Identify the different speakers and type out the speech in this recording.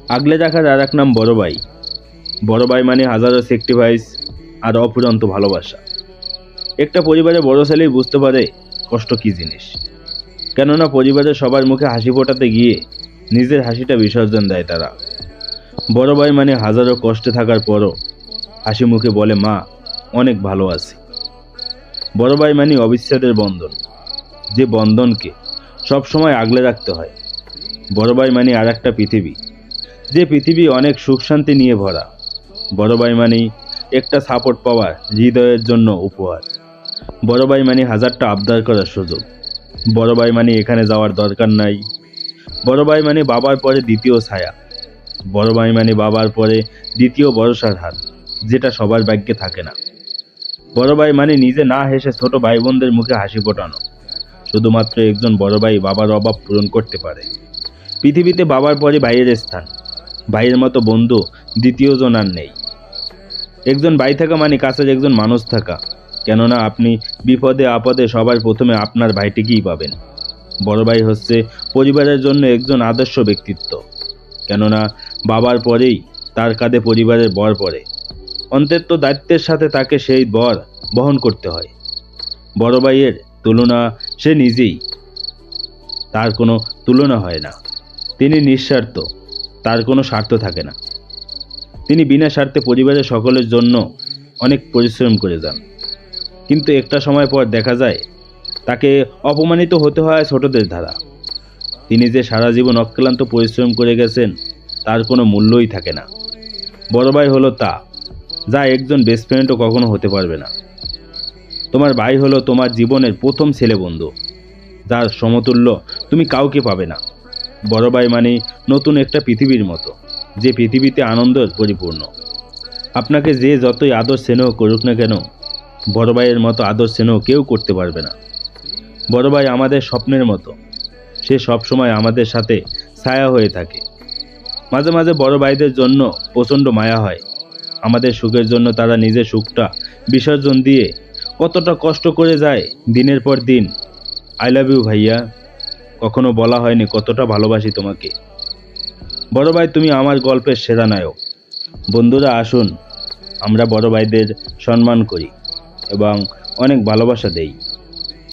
Speaker 1: আগলে রাখার আর এক নাম বড় ভাই। বড় ভাই মানে হাজারো স্যাক্রিফাইস আর অফুরন্ত ভালোবাসা। একটা পরিবারে বড় ছেলেই বুঝতে পারে কষ্ট কী জিনিস। কেননা পরিবারের সবার মুখে হাসি ফোটাতে গিয়ে নিজের হাসিটা বিসর্জন দেয় তারা। বড় ভাই মানে হাজারো কষ্টে থাকার পরও হাসি মুখে বলে, মা অনেক ভালো আছি। বড় ভাই মানে অবিচ্ছেদের বন্ধন, যে বন্ধনকে সবসময় আগলে রাখতে হয়। বড় ভাই মানে আর একটা পৃথিবী, যে পৃথিবী অনেক সুখ শান্তি নিয়ে ভরা। বড় ভাই মানে একটা সাপোর্ট পাওয়ার হৃদয়ের জন্য উপহার। বড় ভাই মানে হাজারটা আবদার করার সুযোগ। বড় ভাই মানে এখানে যাওয়ার দরকার নাই। বড় ভাই মানে বাবার পরে দ্বিতীয় ছায়া। বড় ভাই মানে বাবার পরে দ্বিতীয় ভরসার হাত, যেটা সবার ভাগ্যে থাকে না। বড় ভাই মানে নিজে না হেসে ছোট ভাই বোনদের মুখে হাসি ফোটানো। শুধুমাত্র একজন বড় ভাই বাবার অভাব পূরণ করতে পারে। পৃথিবীতে বাবার পরে ভাইয়ের স্থান। ভাইয়ের মতো বন্ধু দ্বিতীয় জন আর নেই। একজন ভাই থাকা মানে কাছের একজন মানুষ থাকা। কেননা আপনি বিপদে আপদে সবার প্রথমে আপনার ভাইটিকেই পাবেন। বড় ভাই হচ্ছে পরিবারের জন্য একজন আদর্শ ব্যক্তিত্ব। কেননা বাবার পরেই তার কাঁধে পরিবারের বর পড়ে। অন্তত দায়িত্বের সাথে তাকে সেই বর বহন করতে হয়। বড় ভাইয়ের তুলনা সে নিজেই, তার কোনো তুলনা হয় না। তিনি নিঃস্বার্থ, তার কোনো স্বার্থ থাকে না। তিনি বিনা স্বার্থে পরিবারের সকলের জন্য অনেক পরিশ্রম করে যান। কিন্তু একটা সময় পর দেখা যায় তাকে অপমানিত হতে হয় ছোটদের দ্বারা। তিনি যে সারা জীবন অক্লান্ত পরিশ্রম করে গেছেন তার কোনো মূল্যই থাকে না। বড় ভাই হলো তা, যা একজন বেস্ট ফ্রেন্ডও কখনো হতে পারবে না। তোমার ভাই হলো তোমার জীবনের প্রথম ছেলে বন্ধু, যার সমতুল্য তুমি কাউকে পাবে না। বড় ভাই মানে নতুন একটা পৃথিবীর মতো, যে পৃথিবীতে আনন্দ পরিপূর্ণ। আপনাকে যে যতই আদর স্নেহ করুক না কেন, বড় ভাইয়ের মতো আদর স্নেহ কেউ করতে পারবে না। বড় ভাই আমাদের স্বপ্নের মতো, সে সবসময় আমাদের সাথে ছায়া হয়ে থাকে। মাঝে মাঝে বড় ভাইদের জন্য প্রচণ্ড মায়া হয়। আমাদের সুখের জন্য তারা নিজের সুখটা বিসর্জন দিয়ে কতটা কষ্ট করে যায় দিনের পর দিন। আই লাভ ইউ ভাইয়া, কখনো বলা হয়নি কতটা ভালোবাসি তোমাকে। বড় ভাই তুমি আমার গল্পের সেরা নায়ক। বন্ধুরা আসুন আমরা বড় ভাইদের সম্মান করি এবং অনেক ভালোবাসা দেই।